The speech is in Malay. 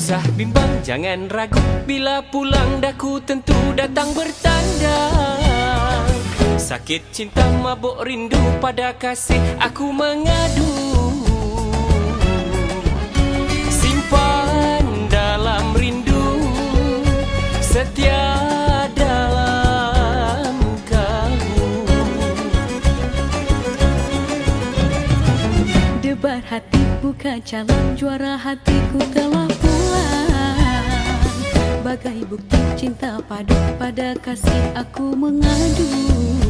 usah bimbang, jangan ragu, bila pulang daku tentu datang bertanda. Sakit cinta, mabuk rindu, pada kasih aku mengadu. Simpan dalam rindu, setia dalam kalbu. Debar hati bukan calon, juara hatiku telah pulang. Bagai bukti cinta padu, pada kasih aku mengadu.